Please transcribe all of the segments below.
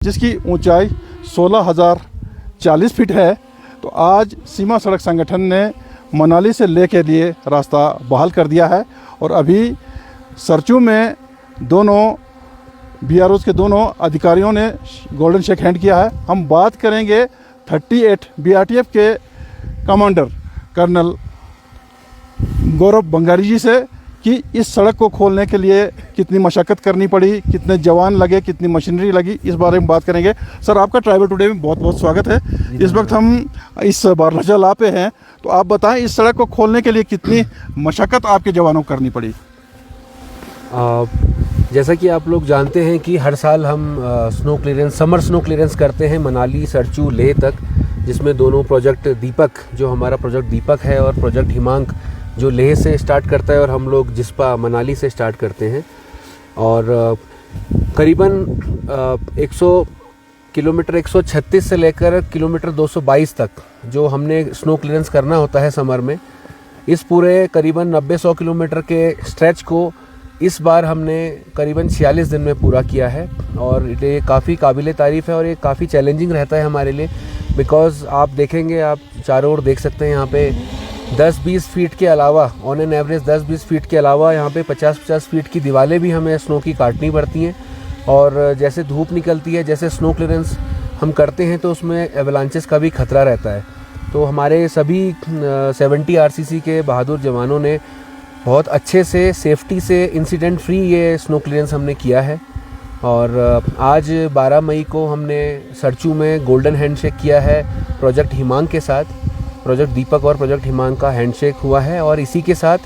जिसकी ऊंचाई 16,040 फीट है। तो आज सीमा सड़क संगठन ने मनाली से ले के लिए रास्ता बहाल कर दिया है और अभी सरचू में दोनों BROs के दोनों अधिकारियों ने गोल्डन शेक हैंड किया है। हम बात करेंगे 38 BRTF के कमांडर कर्नल गौरव बंगारी जी से कि इस सड़क को खोलने के लिए कितनी मशक्क़त करनी पड़ी, कितने जवान लगे, कितनी मशीनरी लगी, इस बारे में बात करेंगे। सर, आपका ट्राइबल टुडे में बहुत बहुत स्वागत है। इस वक्त हम इस बारलाचा ला पे हैं, तो आप बताएं इस सड़क को खोलने के लिए कितनी मशक्क़त आपके जवानों को करनी पड़ी। जैसा कि आप लोग जानते हैं कि हर साल हम समर स्नो क्लियरेंस करते हैं मनाली, सरचू, लेह तक, जिसमें दोनों प्रोजेक्ट दीपक, जो हमारा प्रोजेक्ट दीपक है, और प्रोजेक्ट हिमांक जो लेह से स्टार्ट करता है और हम लोग जिस्पा मनाली से स्टार्ट करते हैं। और करीबन 100 किलोमीटर 136 से लेकर किलोमीटर 222 तक जो हमने स्नो क्लियरेंस करना होता है समर में, इस पूरे करीबन 90-100 किलोमीटर के स्ट्रेच को इस बार हमने करीबन 46 दिन में पूरा किया है। और ये काफ़ी काबिल तारीफ़ है और ये काफ़ी चैलेंजिंग रहता है हमारे लिए, बिकॉज़ आप देखेंगे, आप चारों ओर देख सकते हैं, यहाँ पे 10-20 फीट के अलावा, ऑन एन एवरेज 10-20 फीट के अलावा यहाँ पे 50-50 फीट की दीवारें भी हमें स्नो की काटनी पड़ती हैं। और जैसे धूप निकलती है, जैसे स्नो क्लियरेंस हम करते हैं, तो उसमें एवलांचेस का भी खतरा रहता है। तो हमारे सभी 70 RCC के बहादुर जवानों ने बहुत अच्छे से, सेफ्टी से, इंसिडेंट फ्री ये स्नो क्लियरेंस हमने किया है। और आज 12 मई को हमने सरचू में गोल्डन हैंडशेक किया है प्रोजेक्ट हिमांक के साथ। प्रोजेक्ट दीपक और प्रोजेक्ट हिमांक का हैंडशेक हुआ है। और इसी के साथ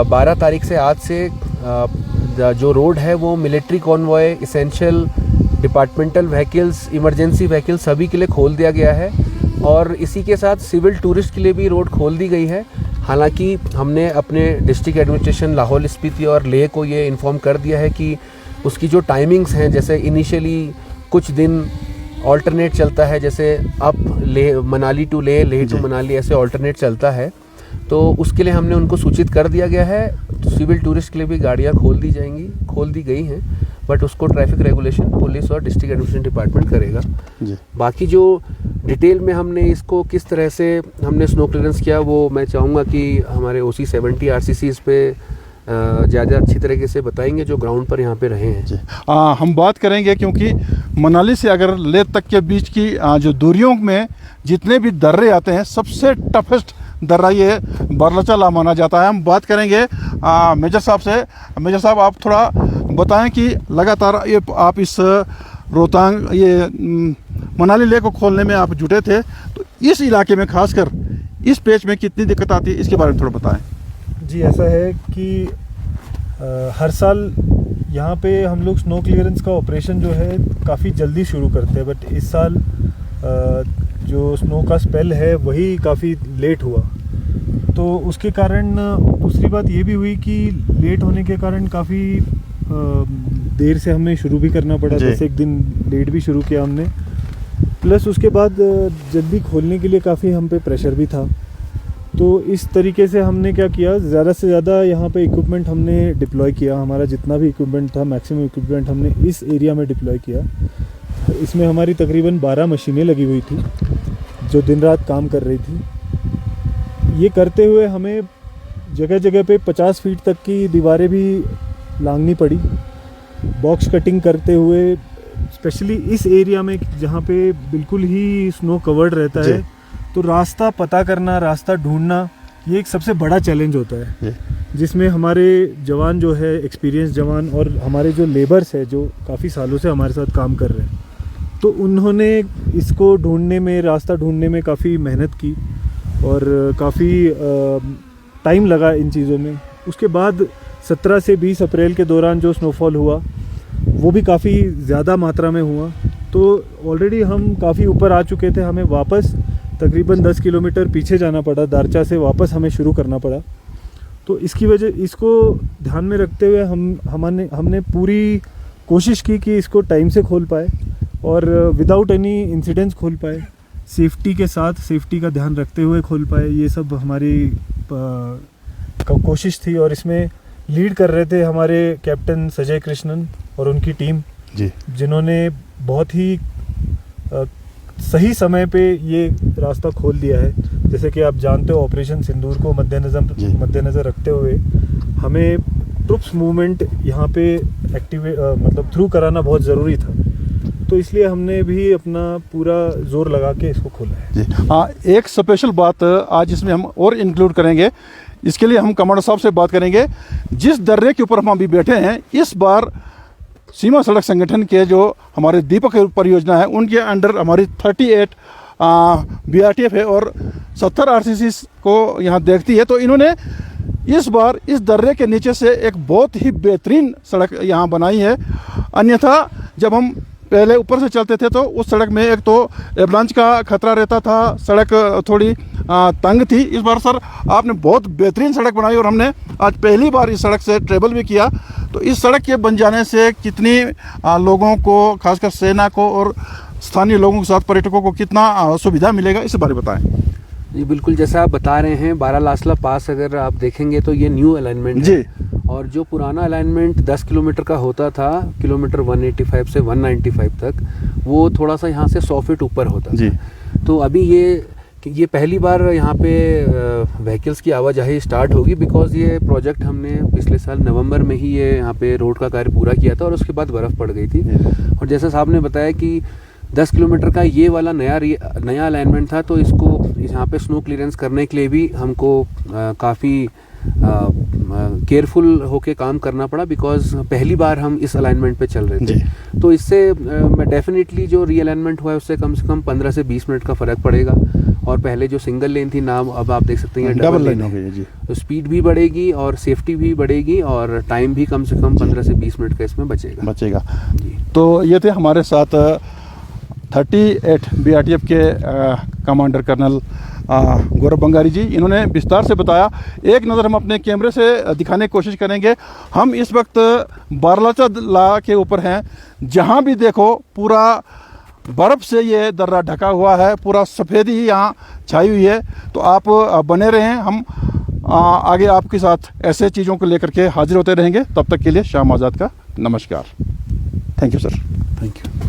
12 तारीख से, आज से जो रोड है वो military convoy, essential departmental vehicles, emergency vehicles सभी के लिए खोल दिया गया है। और इसी के साथ सिविल टूरिस्ट के लिए भी रोड खोल दी गई है। हालांकि हमने अपने डिस्ट्रिक्ट एडमिनिस्ट्रेशन लाहौल स्पीति और लेह को ये इन्फॉर्म कर दिया है कि उसकी जो टाइमिंग्स हैं, जैसे इनिशियली कुछ दिन ऑल्टरनेट चलता है, जैसे up Leh, Manali to Leh, Leh to Manali, ऐसे ऑल्टरनेट चलता है, तो उसके लिए हमने उनको सूचित कर दिया गया है। तो सिविल टूरिस्ट के लिए भी गाड़ियाँ खोल दी गई हैं, बट उसको ट्रैफिक रेगुलेशन पुलिस और डिस्ट्रिक्ट एडमिनिस्ट्रेशन डिपार्टमेंट करेगा जी। बाकी जो डिटेल में हमने इसको किस तरह से हमने स्नो क्लियरेंस किया, वो मैं चाहूँगा कि हमारे OC 70 RCC इस पे ज़्यादा अच्छी तरीके से बताएंगे, जो ग्राउंड पर यहाँ पे रहे हैं जी। हम बात करेंगे, क्योंकि मनाली से अगर लेह तक के बीच की जो दूरियों में जितने भी दर्रे आते हैं, सबसे टफेस्ट दर्रा ये बारलाचा ला माना जाता है। हम बात करेंगे मेजर साहब से। मेजर साहब, आप थोड़ा बताएं कि लगातार ये आप इस रोहतांग, ये मनाली लेह को खोलने में आप जुटे थे, तो इस इलाके में खासकर इस पेच में कितनी दिक्कत आती है, इसके बारे में थोड़ा बताएं। जी, ऐसा है कि हर साल यहाँ पे हम लोग स्नो क्लियरेंस का ऑपरेशन जो है काफ़ी जल्दी शुरू करते हैं, बट इस साल जो स्नो का स्पेल है वही काफ़ी लेट हुआ। तो उसके कारण दूसरी बात ये भी हुई कि लेट होने के कारण काफ़ी देर से हमें शुरू भी करना पड़ा, जैसे एक दिन लेट भी शुरू किया हमने। प्लस उसके बाद जल्दी खोलने के लिए काफ़ी हम पे प्रेशर भी था। तो इस तरीके से हमने क्या किया, ज़्यादा से ज़्यादा यहाँ पे इक्विपमेंट हमने डिप्लॉय किया। हमारा जितना भी इक्विपमेंट था, मैक्सिमम इक्विपमेंट हमने इस एरिया में डिप्लॉय किया। इसमें हमारी तकरीबन 12 मशीनें लगी हुई थी जो दिन रात काम कर रही थी। ये करते हुए हमें जगह जगह पे 50 फीट तक की दीवारें भी लांघनी पड़ी, बॉक्स कटिंग करते हुए, स्पेशली इस एरिया में जहाँ पे बिल्कुल ही स्नो कवर्ड रहता है। तो रास्ता पता करना, रास्ता ढूंढना, ये एक सबसे बड़ा चैलेंज होता है, जिसमें हमारे जवान जो है, एक्सपीरियंस जवान, और हमारे जो लेबर्स है जो काफ़ी सालों से हमारे साथ काम कर रहे हैं, तो उन्होंने इसको ढूंढने में, रास्ता ढूंढने में काफ़ी मेहनत की और काफ़ी टाइम लगा इन चीज़ों में। उसके बाद 17 से 20 अप्रैल के दौरान जो स्नोफॉल हुआ वो भी काफ़ी ज़्यादा मात्रा में हुआ। तो ऑलरेडी हम काफ़ी ऊपर आ चुके थे, हमें वापस तकरीबन 10 किलोमीटर पीछे जाना पड़ा, दारचा से वापस हमें शुरू करना पड़ा। तो इसकी वजह, इसको ध्यान में रखते हुए हमने पूरी कोशिश की कि इसको टाइम से खोल पाए और विदाउट एनी इंसिडेंट्स खोल पाए, सेफ्टी के साथ, सेफ्टी का ध्यान रखते हुए खोल पाए। ये सब हमारी कोशिश थी और इसमें लीड कर रहे थे हमारे कैप्टन संजय कृष्णन और उनकी टीम। जी, जिन्होंने बहुत ही सही समय पे ये रास्ता खोल दिया है। जैसे कि आप जानते हो, ऑपरेशन सिंदूर को जी। मद्देनज़र रखते हुए हमें ट्रुप्स मूवमेंट यहाँ पे मतलब थ्रू कराना बहुत ज़रूरी था, तो इसलिए हमने भी अपना पूरा जोर लगा के इसको खोला है। जी। हाँ, एक स्पेशल बात आज इसमें हम और इंक्लूड करेंगे, इसके लिए हम कमांडर साहब से बात करेंगे। जिस दर्रे के ऊपर हम अभी बैठे हैं, इस बार सीमा सड़क संगठन के जो हमारे दीपक परियोजना है, उनके अंडर हमारी 38 BRTF है और 70 RCC को यहाँ देखती है। तो इन्होंने इस बार इस दर्रे के नीचे से एक बहुत ही बेहतरीन सड़क यहाँ बनाई है। अन्यथा जब हम पहले ऊपर से चलते थे तो उस सड़क में एक तो एवलांच का खतरा रहता था, सड़क थोड़ी तंग थी। इस बार सर आपने बहुत बेहतरीन सड़क बनाई और हमने आज पहली बार इस सड़क से ट्रेवल भी किया। तो इस सड़क के बन जाने से कितनी लोगों को, खासकर सेना को और स्थानीय लोगों के साथ पर्यटकों को कितना सुविधा मिलेगा, इस बारे में बताएं। जी बिल्कुल, जैसा आप बता रहे हैं, बारालासला पास अगर आप देखेंगे तो ये न्यू अलाइनमेंट जी, है। और जो पुराना अलाइनमेंट 10 किलोमीटर का होता था, किलोमीटर 185 से 195 तक, वो थोड़ा सा यहाँ से 100 फीट ऊपर होता जी। था। तो अभी ये पहली बार यहाँ पे व्हीकल्स की आवाजाही स्टार्ट होगी, बिकॉज ये प्रोजेक्ट हमने पिछले साल नवंबर में ही ये यहाँ पे रोड का कार्य पूरा किया था और उसके बाद बर्फ़ पड़ गई थी। और जैसा साहब ने बताया कि 10 किलोमीटर का ये वाला नया अलाइनमेंट था, तो इसको यहाँ पे स्नो क्लियरेंस करने के लिए भी हमको काफ़ी केयरफुल होके काम करना पड़ा, बिकॉज पहली बार हम इस अलाइनमेंट पे चल रहे थे। तो इससे डेफिनेटली जो रीअलाइनमेंट हुआ है उससे कम 15 से 20 मिनट का फ़र्क पड़ेगा। और पहले जो सिंगल लेन थी ना, अब आप देख सकते हैं डबल लेन हो गई है जी। तो स्पीड भी बढ़ेगी और सेफ्टी भी बढ़ेगी और टाइम भी कम से कम 15 से 20 मिनट का इसमें बचेगा जी। तो ये थे हमारे साथ 38 BRTF के कमांडर कर्नल गौरव बंगारी जी। इन्होंने विस्तार से बताया। एक नज़र हम अपने कैमरे से दिखाने की कोशिश करेंगे। हम इस वक्त बारालाचा के ऊपर हैं, जहाँ भी देखो पूरा बर्फ़ से ये दर्रा ढका हुआ है, पूरा सफ़ेदी यहाँ छाई हुई है। तो आप बने रहें, हम आगे आपके साथ ऐसे चीज़ों को लेकर के हाजिर होते रहेंगे। तब तक के लिए श्याम आज़ाद का नमस्कार। Thank you sir. Thank you.